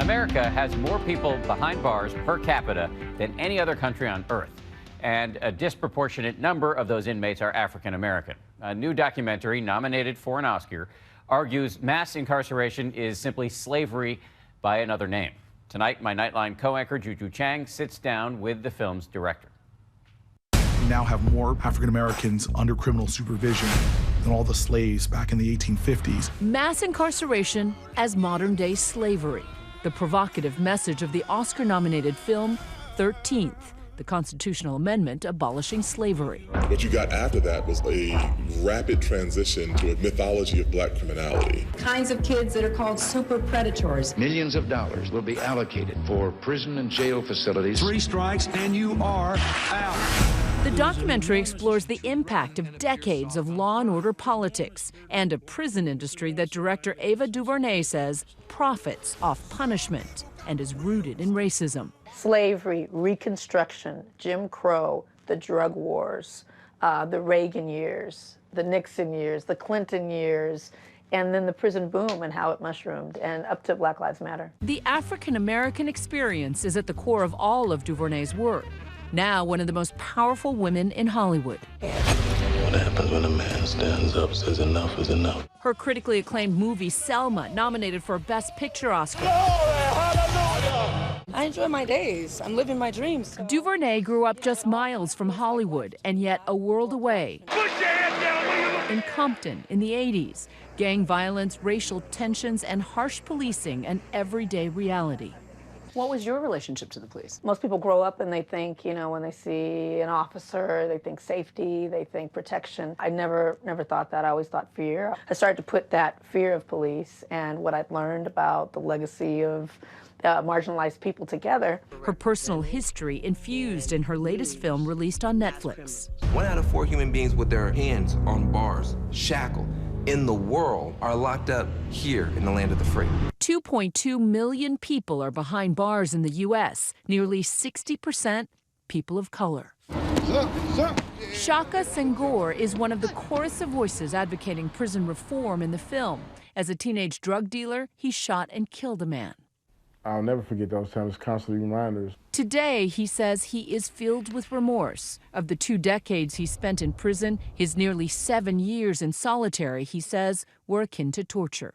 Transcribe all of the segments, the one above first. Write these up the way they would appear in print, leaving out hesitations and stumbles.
America has more people behind bars per capita than any other country on earth, and a disproportionate number of those inmates are African American. A new documentary nominated for an Oscar argues mass incarceration is simply slavery by another name. Tonight, my Nightline co-anchor Juju Chang sits down with the film's director. We now have more African Americans under criminal supervision than all the slaves back in the 1850s. Mass incarceration as modern-day slavery. The provocative message of the Oscar-nominated film 13th, the constitutional amendment abolishing slavery. What you got after that was a rapid transition to a mythology of black criminality. Kinds of kids that are called super predators. Millions of dollars will be allocated for prison and jail facilities. 3 strikes and you are out. The documentary explores the impact of decades of law and order politics and a prison industry that director Ava Duvernay says profits off punishment and is rooted in racism. Slavery, Reconstruction, Jim Crow, the drug wars, the Reagan years, the Nixon years, the Clinton years, and then the prison boom and how it mushroomed, and up to Black Lives Matter. The African-American experience is at the core of all of Duvernay's work. Now one of the most powerful women in Hollywood. What happens when a man stands up, says enough is enough? Her critically acclaimed movie, Selma, nominated for a Best Picture Oscar. I enjoy my days. I'm living my dreams. Duvernay grew up just miles from Hollywood, and yet a world away. In Compton in the 80s, gang violence, racial tensions, and harsh policing an everyday reality. What was your relationship to the police? Most people grow up and they think, you know, when they see an officer, they think safety, they think protection. I never thought that. I always thought fear. I started to put that fear of police and what I'd learned about the legacy of marginalized people together. Her personal history infused in her latest film released on Netflix. 1 out of 4 human beings with their hands on bars, shackled, in the world are locked up here in the land of the free. 2.2 million people are behind bars in the U.S., nearly 60% people of color. Shaka Senghor is one of the chorus of voices advocating prison reform in the film. As a teenage drug dealer, he shot and killed a man. I'll never forget those times, constantly reminders. Today, he says he is filled with remorse. Of the 2 decades he spent in prison, his nearly 7 years in solitary, he says, were akin to torture.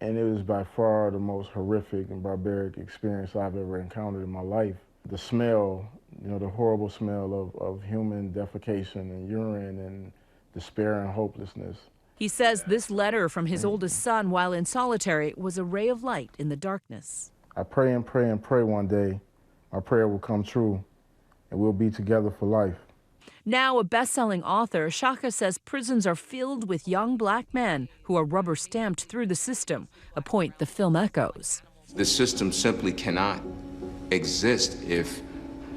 And it was by far the most horrific and barbaric experience I've ever encountered in my life. The smell, you know, the horrible smell of human defecation and urine and despair and hopelessness. He says this letter from his oldest son while in solitary was a ray of light in the darkness. I pray and pray and pray one day our prayer will come true and we'll be together for life. Now a best-selling author, Shaka says prisons are filled with young black men who are rubber-stamped through the system, a point the film echoes. The system simply cannot exist if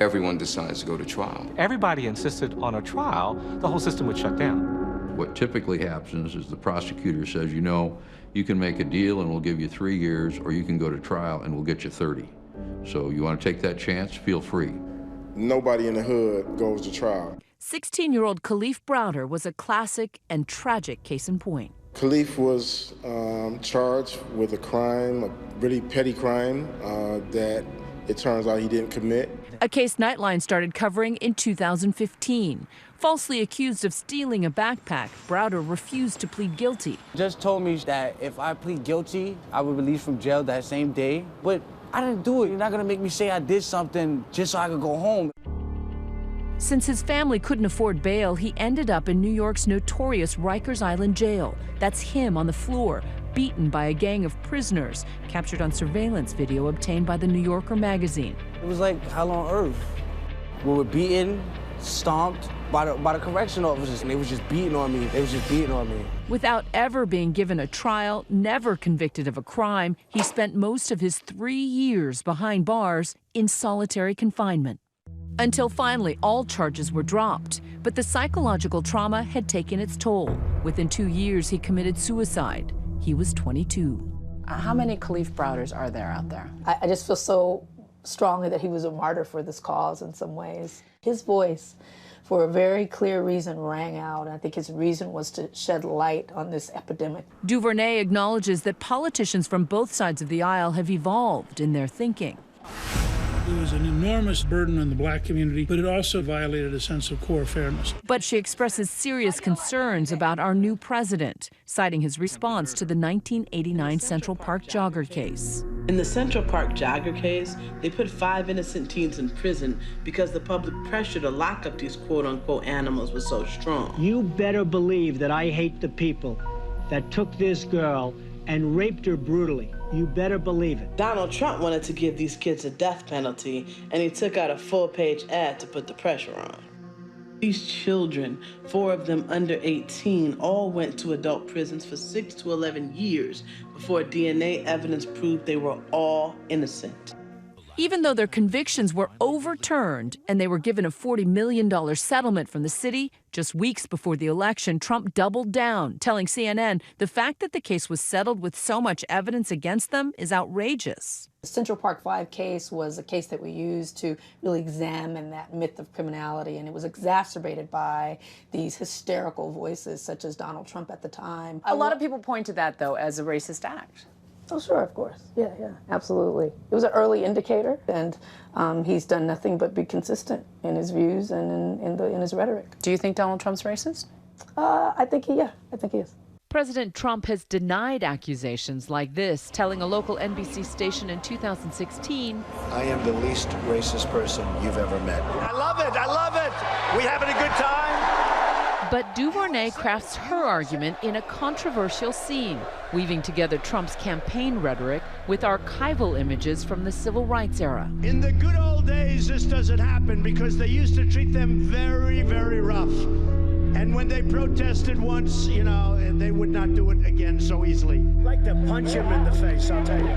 everyone decides to go to trial. Everybody insisted on a trial, the whole system would shut down. What typically happens is the prosecutor says, you know, you can make a deal and we'll give you 3 years, or you can go to trial and we'll get you 30. So you want to take that chance, feel free. Nobody in the hood goes to trial. 16-year-old Khalif Browder was a classic and tragic case in point. Khalif was charged with a crime, a really petty crime that it turns out he didn't commit. A case Nightline started covering in 2015. Falsely accused of stealing a backpack, Browder refused to plead guilty. Judge told me that if I plead guilty, I would release from jail that same day. But I didn't do it. You're not gonna make me say I did something just so I could go home. Since his family couldn't afford bail, he ended up in New York's notorious Rikers Island jail. That's him on the floor, beaten by a gang of prisoners, captured on surveillance video obtained by the New Yorker magazine. It was like hell on earth. We were beaten, stomped by the correction officers, and they was just beating on me. They was just beating on me. Without ever being given a trial, never convicted of a crime, he spent most of his 3 years behind bars in solitary confinement. Until finally, all charges were dropped. But the psychological trauma had taken its toll. Within 2 years, he committed suicide. He was 22. How many Khalif Browders are there out there? I just feel so strongly that he was a martyr for this cause in some ways. His voice for a very clear reason, rang out. And I think his reason was to shed light on this epidemic. Duvernay acknowledges that politicians from both sides of the aisle have evolved in their thinking. It was an enormous burden on the black community, but it also violated a sense of core fairness. But she expresses serious concerns about our new president, citing his response to the 1989 Central Park jogger case. In the Central Park jogger case, they put 5 innocent teens in prison because the public pressure to lock up these quote-unquote animals was so strong. You better believe that I hate the people that took this girl and raped her brutally. You better believe it. Donald Trump wanted to give these kids a death penalty, and he took out a full-page ad to put the pressure on. These children, 4 of them under 18, all went to adult prisons for 6 to 11 years before DNA evidence proved they were all innocent. Even though their convictions were overturned and they were given a $40 million settlement from the city, just weeks before the election, Trump doubled down, telling CNN the fact that the case was settled with so much evidence against them is outrageous. The Central Park 5 case was a case that we used to really examine that myth of criminality, and it was exacerbated by these hysterical voices such as Donald Trump at the time. A lot of people point to that, though, as a racist act. Oh, sure, of course. Yeah, absolutely. It was an early indicator, and he's done nothing but be consistent in his views and in his rhetoric. Do you think Donald Trump's racist? I think he is. President Trump has denied accusations like this, telling a local NBC station in 2016, I am the least racist person you've ever met. I love it. I love it. We having a good time? But Duvernay crafts her argument in a controversial scene, weaving together Trump's campaign rhetoric with archival images from the civil rights era. In the good old days, this doesn't happen because they used to treat them very, very rough. And when they protested once, you know, they would not do it again so easily. I'd like to punch him in the face, I'll tell you.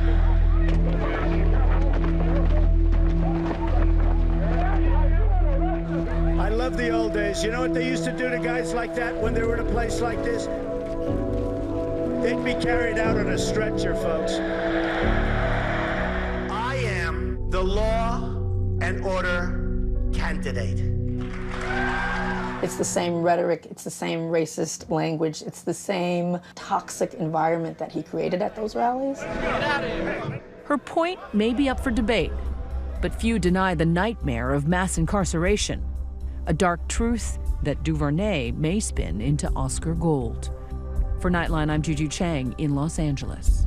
I love the old days. You know what they used to do to guys like that when they were in a place like this? They'd be carried out on a stretcher, folks. I am the law and order candidate. It's the same rhetoric, it's the same racist language, it's the same toxic environment that he created at those rallies. Her point may be up for debate, but few deny the nightmare of mass incarceration, a dark truth that Duvernay may spin into Oscar gold. For Nightline, I'm Juju Chang in Los Angeles.